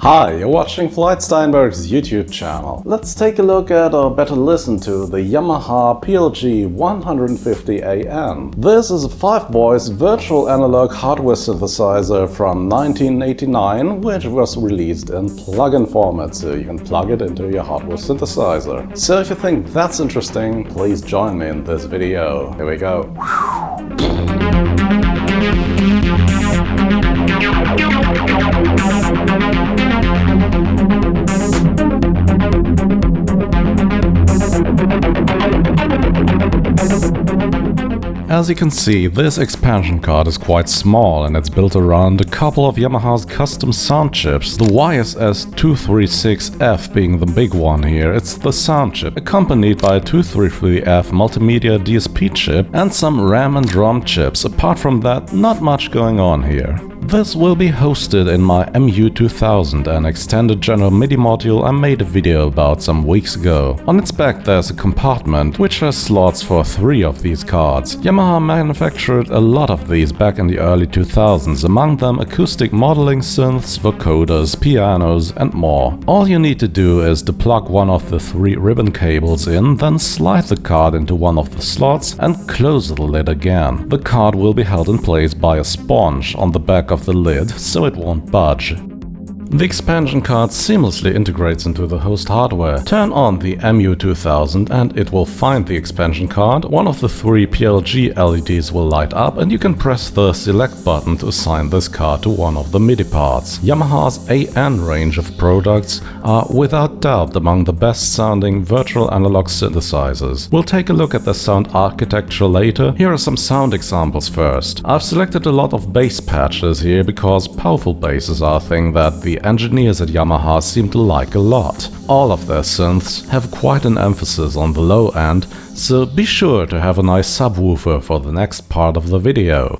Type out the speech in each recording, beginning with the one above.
Hi, you're watching Floyd Steinberg's YouTube channel. Let's take a look at, or better listen to, the Yamaha PLG150 AN. This is a 5-voice virtual analog hardware synthesizer from 1989, which was released in plug-in format, so you can plug it into your hardware synthesizer. So if you think that's interesting, please join me in this video. Here we go. As you can see, this expansion card is quite small and it's built around a couple of Yamaha's custom sound chips, the YSS236F being the big one here. It's the sound chip, accompanied by a 233F multimedia DSP chip and some RAM and ROM chips. Apart from that, not much going on here. This will be hosted in my MU2000, an extended general MIDI module I made a video about some weeks ago. On its back there's a compartment which has slots for 3 of these cards. Yamaha manufactured a lot of these back in the early 2000s, among them acoustic modeling synths, vocoders, pianos and more. All you need to do is to plug one of the 3 ribbon cables in, then slide the card into one of the slots and close the lid again. The card will be held in place by a sponge on the back of the lid, so it won't budge. The expansion card seamlessly integrates into the host hardware. Turn on the MU2000 and it will find the expansion card. One of the 3 PLG LEDs will light up and you can press the select button to assign this card to one of the MIDI parts. Yamaha's AN range of products are without doubt among the best sounding virtual analog synthesizers. We'll take a look at the sound architecture later. Here are some sound examples first. I've selected a lot of bass patches here because powerful basses are a thing that the engineers at Yamaha seem to like a lot. All of their synths have quite an emphasis on the low end, so be sure to have a nice subwoofer for the next part of the video.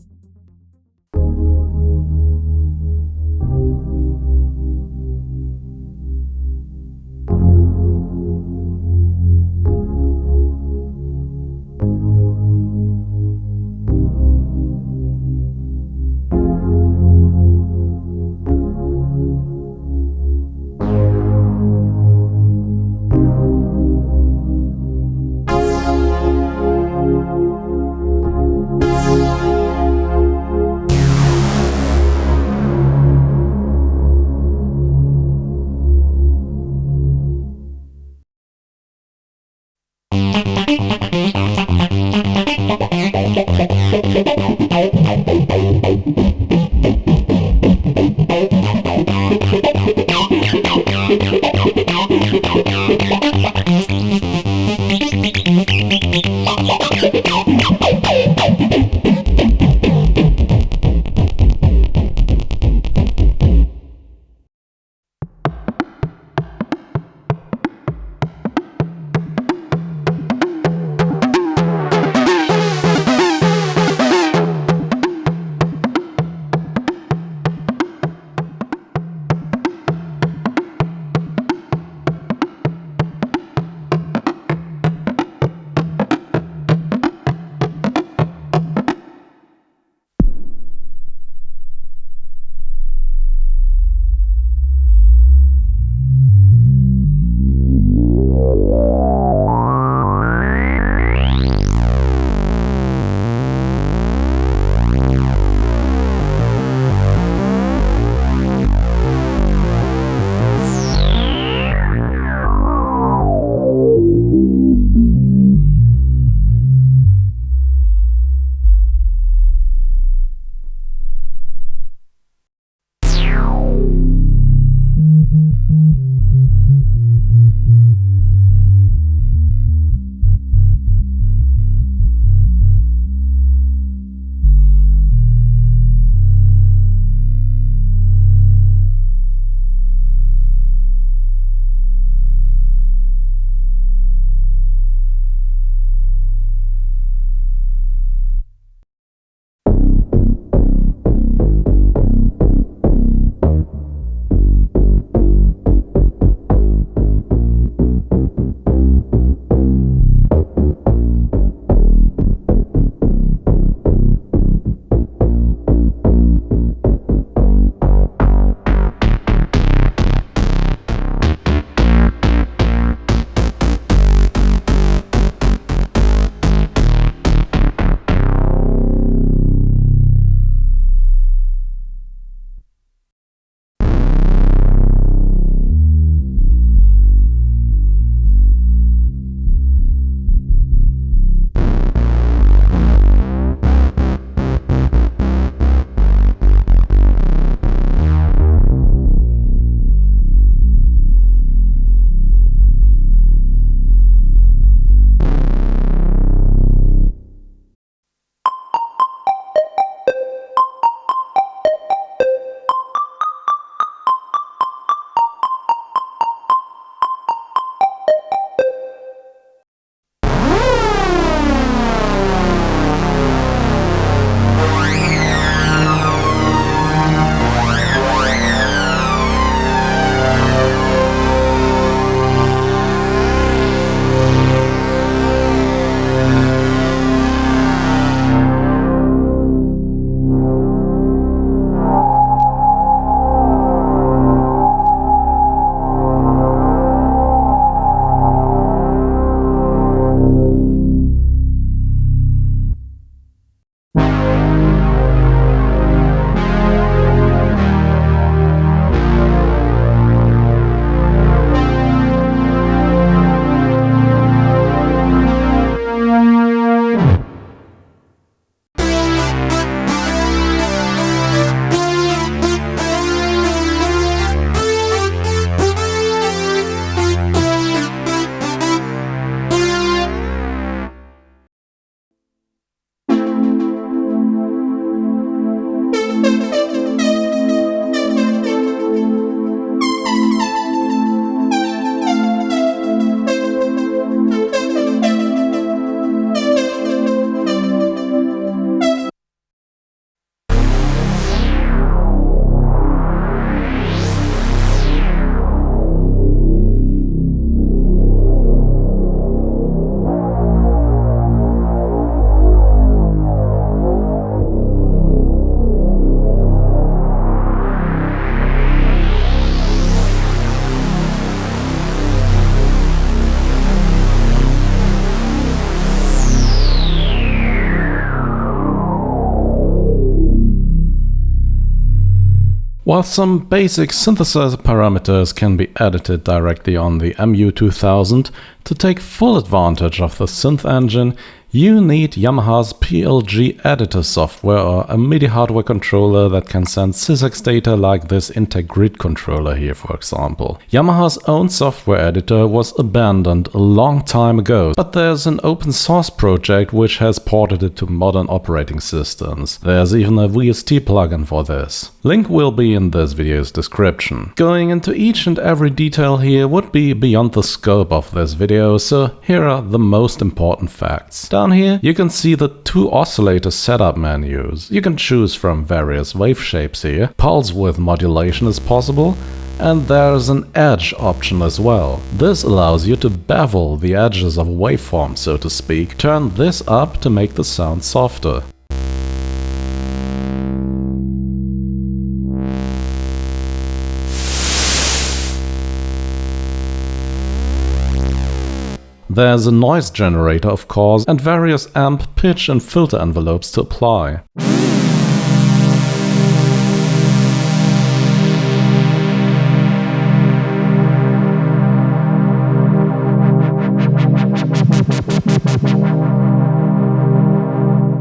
While some basic synthesizer parameters can be edited directly on the MU2000, to take full advantage of the synth engine, you need Yamaha's PLG Editor software or a MIDI hardware controller that can send sysax data like this Intergrid controller here, for example. Yamaha's own software editor was abandoned a long time ago, but there's an open source project which has ported it to modern operating systems. There's even a VST plugin for this. Link will be in this video's description. Going into each and every detail here would be beyond the scope of this video, so here are the most important facts. Down here you can see the two oscillator setup menus. You can choose from various wave shapes here. Pulse width modulation is possible, and there's an edge option as well. This allows you to bevel the edges of a waveform, so to speak. Turn this up to make the sound softer. There's a noise generator, of course, and various amp, pitch and filter envelopes to apply.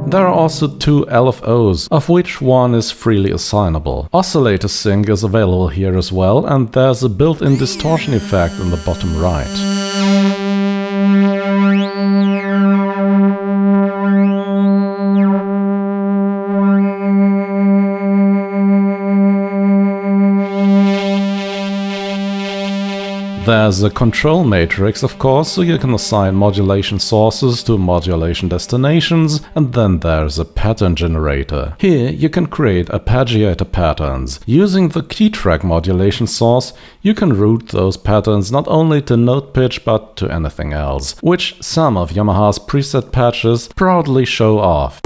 There are also two LFOs, of which one is freely assignable. Oscillator sync is available here as well, and there's a built-in distortion effect in the bottom right. There's a control matrix, of course, so you can assign modulation sources to modulation destinations, and then there's a pattern generator. Here you can create arpeggiator patterns. Using the key track modulation source, you can route those patterns not only to note pitch but to anything else, which some of Yamaha's preset patches proudly show off.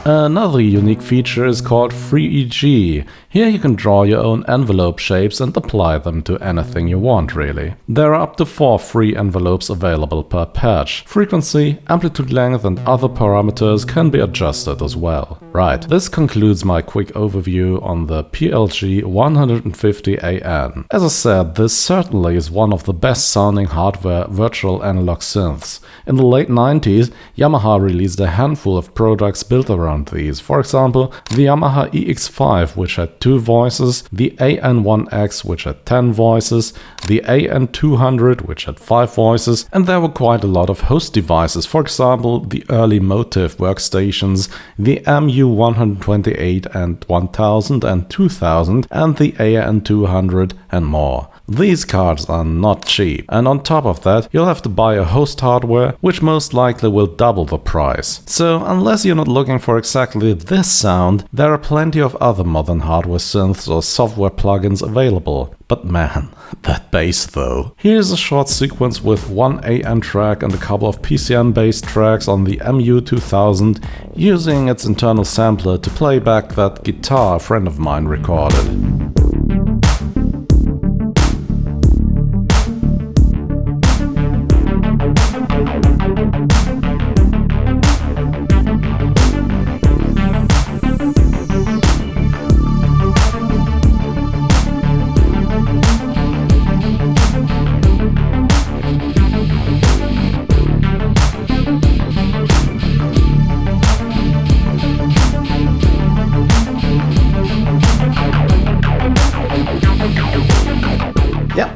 Another unique feature is called FreeEG. Here you can draw your own envelope shapes and apply them to anything you want, really. There are up to 4 free envelopes available per patch. Frequency, amplitude length and other parameters can be adjusted as well. Right, this concludes my quick overview on the PLG150 AN. As I said, this certainly is one of the best sounding hardware virtual analog synths. In the late 90s, Yamaha released a handful of products built around these. For example, the Yamaha EX5, which had 2 voices, the AN1X, which had 10 voices, the AN200, which had 5 voices, and there were quite a lot of host devices, for example, the early Motive workstations, the MU128 and 1000 and 2000, and the AN200 and more. These cards are not cheap, and on top of that you'll have to buy a host hardware, which most likely will double the price. So unless you're not looking for exactly this sound, there are plenty of other modern hardware synths or software plugins available. But man, that bass though. Here's a short sequence with one AN track and a couple of PCM based tracks on the MU2000 using its internal sampler to play back that guitar a friend of mine recorded.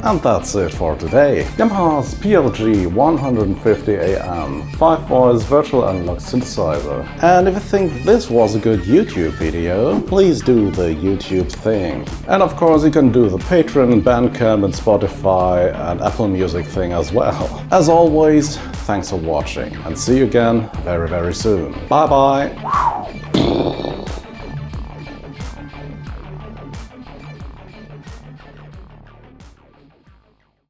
And that's it for today. Yamaha's PLG150 AN 5-voice virtual analog synthesizer. And if you think this was a good YouTube video, please do the YouTube thing. And of course you can do the Patreon, Bandcamp and Spotify and Apple Music thing as well. As always, thanks for watching and see you again very soon. Bye bye!